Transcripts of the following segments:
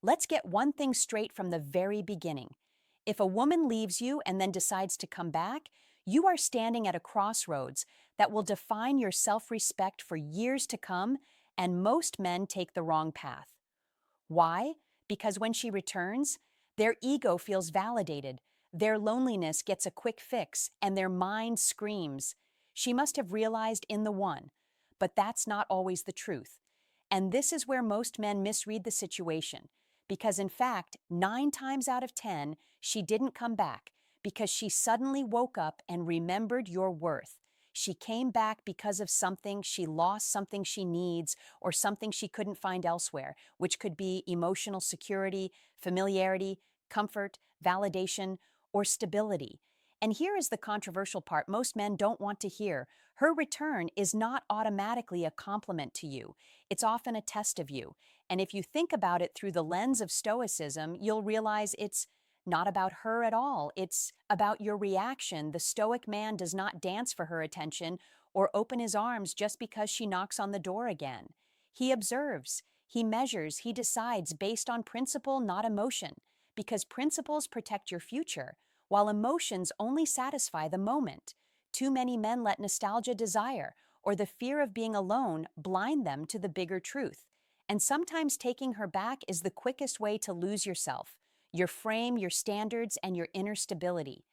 Let's get one thing straight from the very beginning. If a woman leaves you and then decides to come back, you are standing at a crossroads that will define your self-respect for years to come, and most men take the wrong path. Why? Because when she returns, their ego feels validated, their loneliness gets a quick fix, and their mind screams, "She must have realized in the one." But that's not always the truth. And this is where most men misread the situation. Because in fact, 9 times out of 10, she didn't come back because she suddenly woke up and remembered your worth. She came back because of something she lost, something she needs, or something she couldn't find elsewhere, which could be emotional security, familiarity, comfort, validation, or stability. And here is the controversial part most men don't want to hear. Her return is not automatically a compliment to you. It's often a test of you. And if you think about it through the lens of Stoicism, you'll realize it's not about her at all. It's about your reaction. The Stoic man does not dance for her attention or open his arms just because she knocks on the door again. He observes, he measures, he decides based on principle, not emotion, because principles protect your future, while emotions only satisfy the moment. Too many men let nostalgia, desire, or the fear of being alone blind them to the bigger truth. And sometimes taking her back is the quickest way to lose yourself, your frame, your standards, and your inner stability.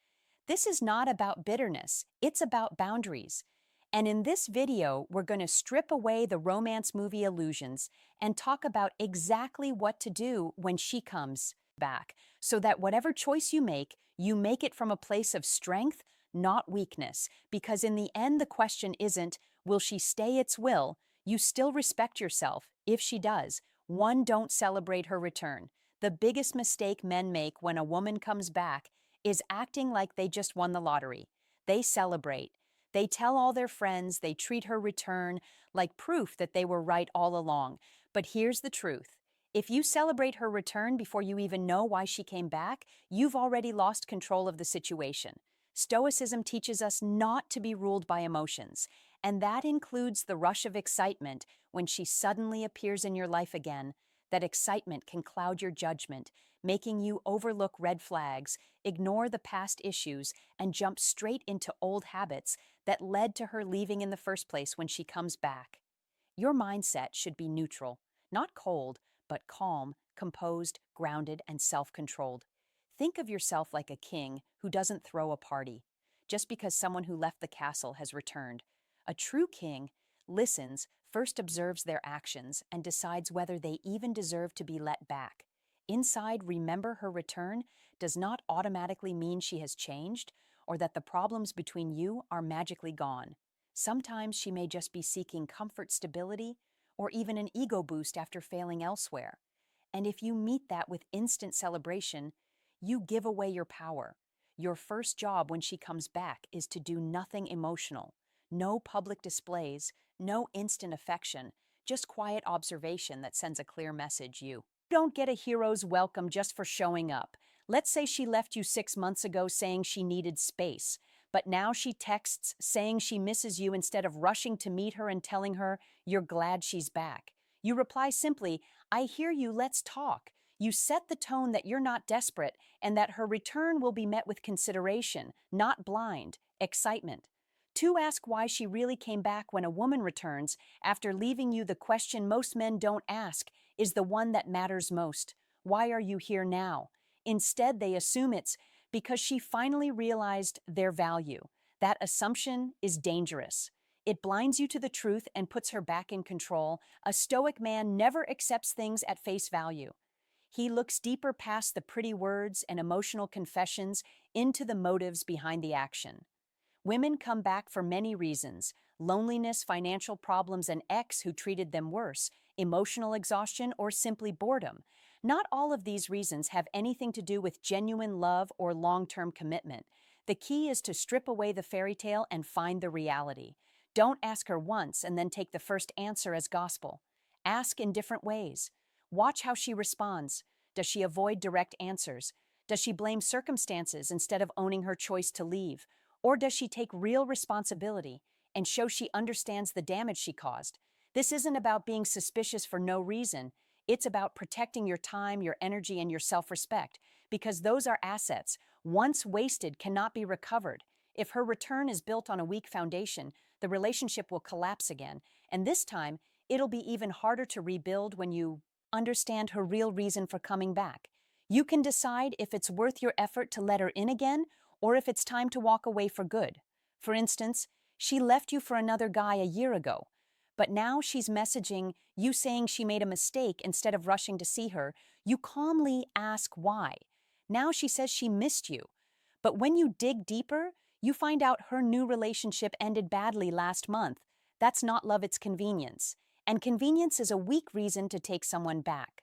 This is not about bitterness, it's about boundaries. And in this video, we're going to strip away the romance movie illusions and talk about exactly what to do when she comes back, so that whatever choice you make it from a place of strength, not weakness. Because in the end, the question isn't, will she stay? It's will. You still respect yourself if she does. One, don't celebrate her return. The biggest mistake men make when a woman comes back is acting like they just won the lottery. They celebrate. They tell all their friends, they treat her return like proof that they were right all along. But here's the truth. If you celebrate her return before you even know why she came back, you've already lost control of the situation. Stoicism teaches us not to be ruled by emotions, and that includes the rush of excitement when she suddenly appears in your life again. That excitement can cloud your judgment, making you overlook red flags, ignore the past issues, and jump straight into old habits that led to her leaving in the first place when she comes back. Your mindset should be neutral, not cold, but calm, composed, grounded, and self-controlled. Think of yourself like a king who doesn't throw a party just because someone who left the castle has returned. A true king listens, first observes their actions, and decides whether they even deserve to be let back. Inside, remember her return does not automatically mean she has changed or that the problems between you are magically gone. Sometimes she may just be seeking comfort, stability, or even an ego boost after failing elsewhere. And if you meet that with instant celebration, you give away your power. Your first job when she comes back is to do nothing emotional. No public displays, no instant affection, just quiet observation that sends a clear message. You don't get a hero's welcome just for showing up. Let's say she left you 6 months ago saying she needed space, but now she texts saying she misses you instead of rushing to meet her and telling her you're glad she's back. You reply simply, "I hear you, let's talk." You set the tone that you're not desperate and that her return will be met with consideration, not blind excitement. Two, ask why she really came back. When a woman returns after leaving you, the question most men don't ask is the one that matters most. Why are you here now? Instead, they assume it's because she finally realized their value. That assumption is dangerous. It blinds you to the truth and puts her back in control. A stoic man never accepts things at face value. He looks deeper past the pretty words and emotional confessions into the motives behind the action. Women come back for many reasons: loneliness, financial problems, an ex who treated them worse, emotional exhaustion, or simply boredom. Not all of these reasons have anything to do with genuine love or long-term commitment. The key is to strip away the fairy tale and find the reality. Don't ask her once and then take the first answer as gospel. Ask in different ways. Watch how she responds. Does she avoid direct answers? Does she blame circumstances instead of owning her choice to leave? Or does she take real responsibility and show she understands the damage she caused? This isn't about being suspicious for no reason. It's about protecting your time, your energy, and your self-respect, because those are assets. Once wasted, cannot be recovered. If her return is built on a weak foundation, the relationship will collapse again, and this time, it'll be even harder to rebuild when you understand her real reason for coming back. You can decide if it's worth your effort to let her in again, or if it's time to walk away for good. For instance, she left you for another guy a year ago, but now she's messaging you saying she made a mistake. Instead of rushing to see her, you calmly ask why. Now she says she missed you. But when you dig deeper, you find out her new relationship ended badly last month. That's not love, it's convenience. And convenience is a weak reason to take someone back.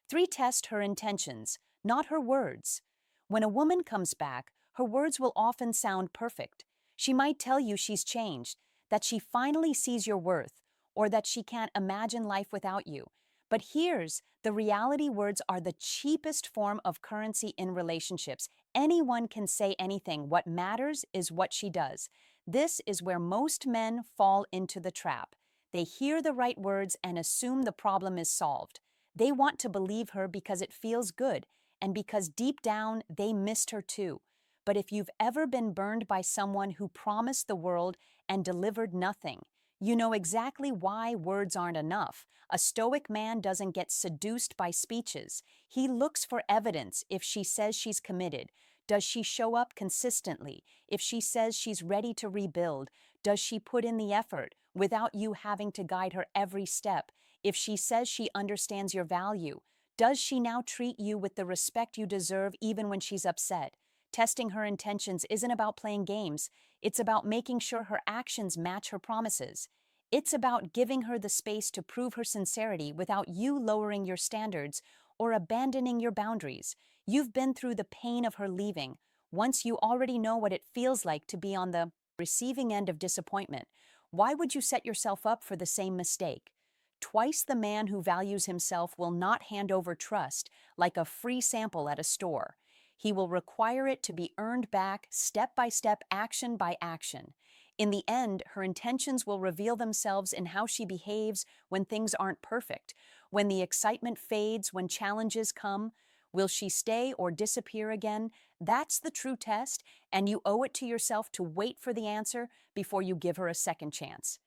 3. Test her intentions, not her words. When a woman comes back, her words will often sound perfect. She might tell you she's changed, that she finally sees your worth, or that she can't imagine life without you. But here's the reality: words are the cheapest form of currency in relationships. Anyone can say anything. What matters is what she does. This is where most men fall into the trap. They hear the right words and assume the problem is solved. They want to believe her because it feels good, and because deep down they missed her too. But if you've ever been burned by someone who promised the world and delivered nothing, you know exactly why words aren't enough. A stoic man doesn't get seduced by speeches. He looks for evidence. If she says she's committed, does she show up consistently? If she says she's ready to rebuild, does she put in the effort without you having to guide her every step? If she says she understands your value, does she now treat you with the respect you deserve even when she's upset? Testing her intentions isn't about playing games. It's about making sure her actions match her promises. It's about giving her the space to prove her sincerity without you lowering your standards or abandoning your boundaries. You've been through the pain of her leaving. Once you already know what it feels like to be on the receiving end of disappointment, why would you set yourself up for the same mistake? Twice the man who values himself will not hand over trust like a free sample at a store. He will require it to be earned back step by step, action by action. In the end, her intentions will reveal themselves in how she behaves when things aren't perfect, when the excitement fades, when challenges come. Will she stay or disappear again? That's the true test, and you owe it to yourself to wait for the answer before you give her a second chance.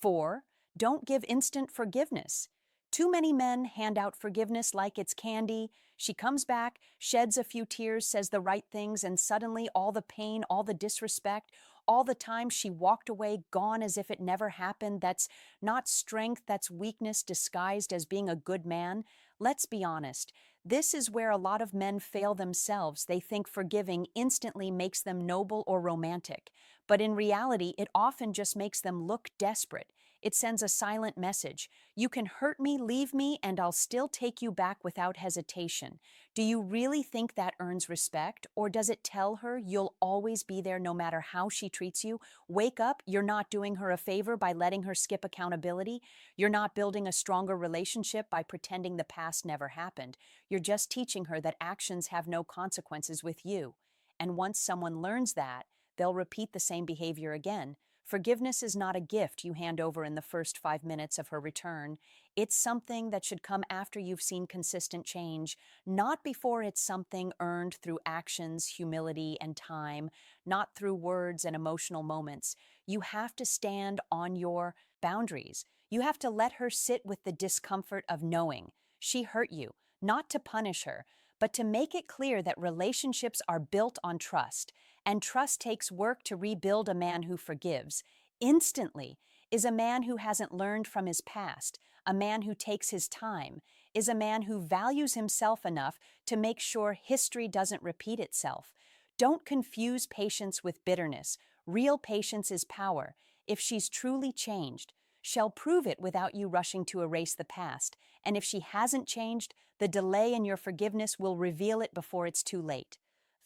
4. Don't give instant forgiveness. Too many men hand out forgiveness like it's candy. She comes back, sheds a few tears, says the right things, and suddenly all the pain, all the disrespect, all the time she walked away, gone as if it never happened. That's not strength, that's weakness disguised as being a good man. Let's be honest. This is where a lot of men fail themselves. They think forgiving instantly makes them noble or romantic. But in reality, it often just makes them look desperate. It sends a silent message. You can hurt me, leave me, and I'll still take you back without hesitation. Do you really think that earns respect? Or does it tell her you'll always be there no matter how she treats you? Wake up, you're not doing her a favor by letting her skip accountability. You're not building a stronger relationship by pretending the past never happened. You're just teaching her that actions have no consequences with you. And once someone learns that, they'll repeat the same behavior again. Forgiveness is not a gift you hand over in the first 5 minutes of her return. It's something that should come after you've seen consistent change, not before. It's something earned through actions, humility, and time, not through words and emotional moments. You have to stand on your boundaries. You have to let her sit with the discomfort of knowing she hurt you, not to punish her, but to make it clear that relationships are built on trust. And trust takes work. To rebuild a man who forgives instantly is a man who hasn't learned from his past, a man who takes his time, is a man who values himself enough to make sure history doesn't repeat itself. Don't confuse patience with bitterness. Real patience is power. If she's truly changed, she'll prove it without you rushing to erase the past. And if she hasn't changed, the delay in your forgiveness will reveal it before it's too late.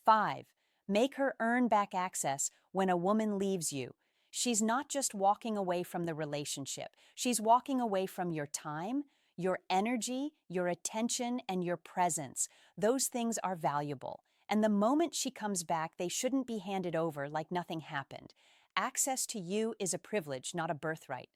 5. Make her earn back access when a woman leaves you. She's not just walking away from the relationship. She's walking away from your time, your energy, your attention, and your presence. Those things are valuable. And the moment she comes back, they shouldn't be handed over like nothing happened. Access to you is a privilege, not a birthright.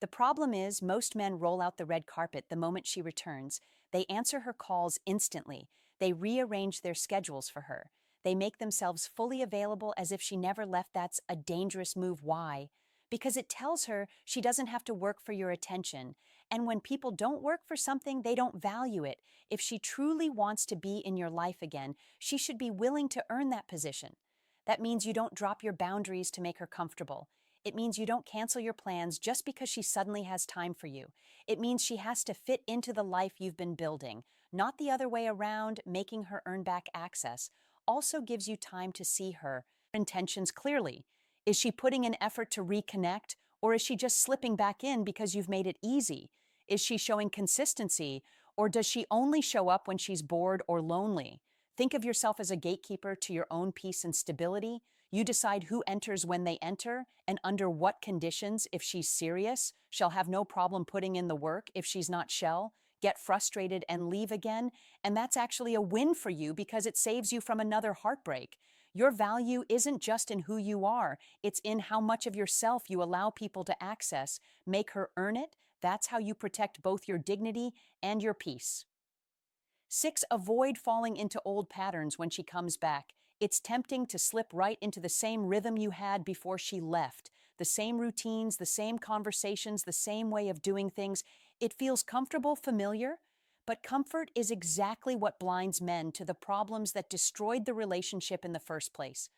The problem is, most men roll out the red carpet the moment she returns. They answer her calls instantly. They rearrange their schedules for her. They make themselves fully available as if she never left. That's a dangerous move. Why? Because it tells her she doesn't have to work for your attention. And when people don't work for something, they don't value it. If she truly wants to be in your life again, she should be willing to earn that position. That means you don't drop your boundaries to make her comfortable. It means you don't cancel your plans just because she suddenly has time for you. It means she has to fit into the life you've been building, not the other way around. Making her earn back access also gives you time to see her intentions clearly. Is she putting an effort to reconnect, or is she just slipping back in because you've made it easy? Is she showing consistency, or does she only show up when she's bored or lonely? Think of yourself as a gatekeeper to your own peace and stability. You decide who enters when they enter and under what conditions. If she's serious, she'll have no problem putting in the work. If she's not, she'll get frustrated and leave again. And that's actually a win for you because it saves you from another heartbreak. Your value isn't just in who you are, it's in how much of yourself you allow people to access. Make her earn it. That's how you protect both your dignity and your peace. 6. Avoid falling into old patterns when she comes back. It's tempting to slip right into the same rhythm you had before she left. The same routines, the same conversations, the same way of doing things. It feels comfortable, familiar, but comfort is exactly what blinds men to the problems that destroyed the relationship in the first place.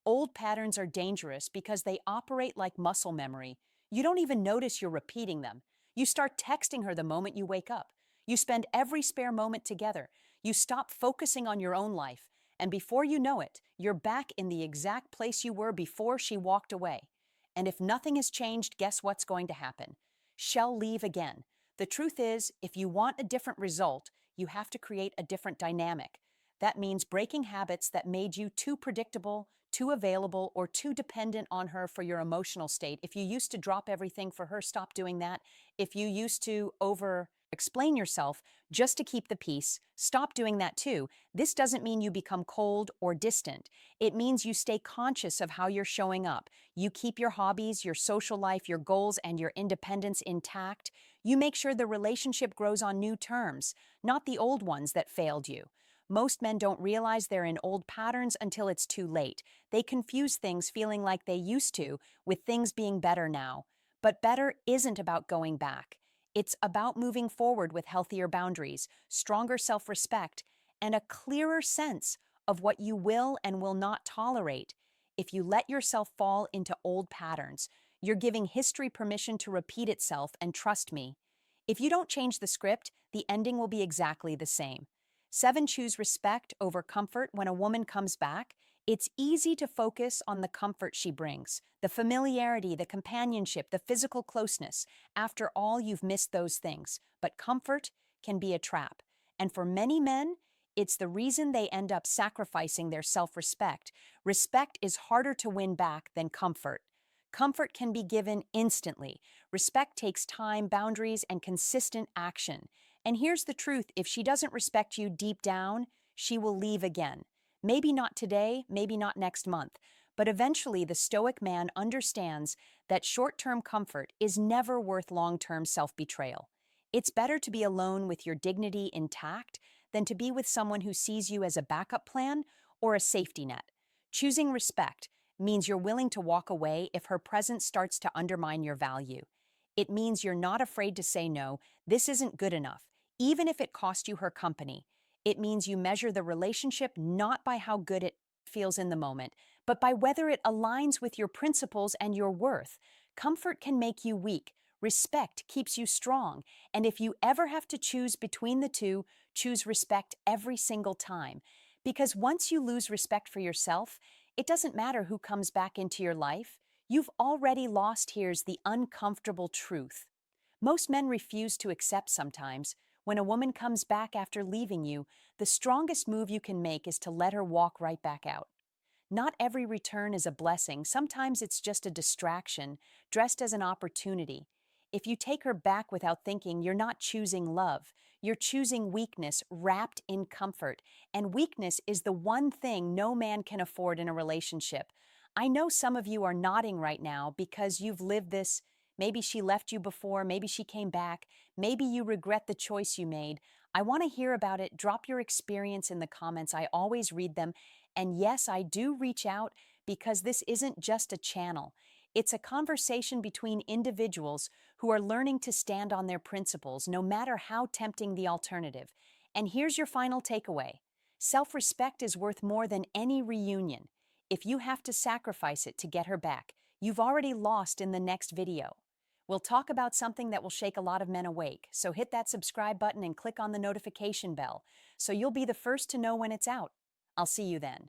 Old patterns are dangerous because they operate like muscle memory. You don't even notice you're repeating them. You start texting her the moment you wake up. You spend every spare moment together. You stop focusing on your own life. And before you know it, you're back in the exact place you were before she walked away. And if nothing has changed, guess what's going to happen? She'll leave again. The truth is, if you want a different result, you have to create a different dynamic. That means breaking habits that made you too predictable, too available, or too dependent on her for your emotional state. If you used to drop everything for her, stop doing that. If you used to explain yourself just to keep the peace, stop doing that too. This doesn't mean you become cold or distant. It means you stay conscious of how you're showing up. You keep your hobbies, your social life, your goals, and your independence intact. You make sure the relationship grows on new terms, not the old ones that failed you. Most men don't realize they're in old patterns until it's too late. They confuse things feeling like they used to with things being better now. But better isn't about going back. It's about moving forward with healthier boundaries, stronger self-respect, and a clearer sense of what you will and will not tolerate. If you let yourself fall into old patterns, you're giving history permission to repeat itself, and trust me, if you don't change the script, the ending will be exactly the same. 7. Choose respect over comfort when a woman comes back. It's easy to focus on the comfort she brings, the familiarity, the companionship, the physical closeness. After all, you've missed those things. But comfort can be a trap. And for many men, it's the reason they end up sacrificing their self-respect. Respect is harder to win back than comfort. Comfort can be given instantly. Respect takes time, boundaries, and consistent action. And here's the truth: if she doesn't respect you deep down, she will leave again. Maybe not today, maybe not next month, but eventually the stoic man understands that short-term comfort is never worth long-term self-betrayal. It's better to be alone with your dignity intact than to be with someone who sees you as a backup plan or a safety net. Choosing respect means you're willing to walk away if her presence starts to undermine your value. It means you're not afraid to say no, this isn't good enough, even if it cost you her company. It means you measure the relationship not by how good it feels in the moment, but by whether it aligns with your principles and your worth. Comfort can make you weak. Respect keeps you strong. And if you ever have to choose between the two, choose respect every single time. Because once you lose respect for yourself, it doesn't matter who comes back into your life. You've already lost. Here's the uncomfortable truth. Most men refuse to accept sometimes. When a woman comes back after leaving you, the strongest move you can make is to let her walk right back out. Not every return is a blessing. Sometimes it's just a distraction, dressed as an opportunity. If you take her back without thinking, you're not choosing love. You're choosing weakness wrapped in comfort. And weakness is the one thing no man can afford in a relationship. I know some of you are nodding right now because you've lived this Maybe she left you before, maybe she came back, maybe you regret the choice you made. I want to hear about it. Drop your experience in the comments. I always read them. And yes, I do reach out because this isn't just a channel. It's a conversation between individuals who are learning to stand on their principles, no matter how tempting the alternative. And here's your final takeaway. Self-respect is worth more than any reunion. If you have to sacrifice it to get her back, you've already lost in the next video. We'll talk about something that will shake a lot of men awake, so hit that subscribe button and click on the notification bell so you'll be the first to know when it's out. I'll see you then.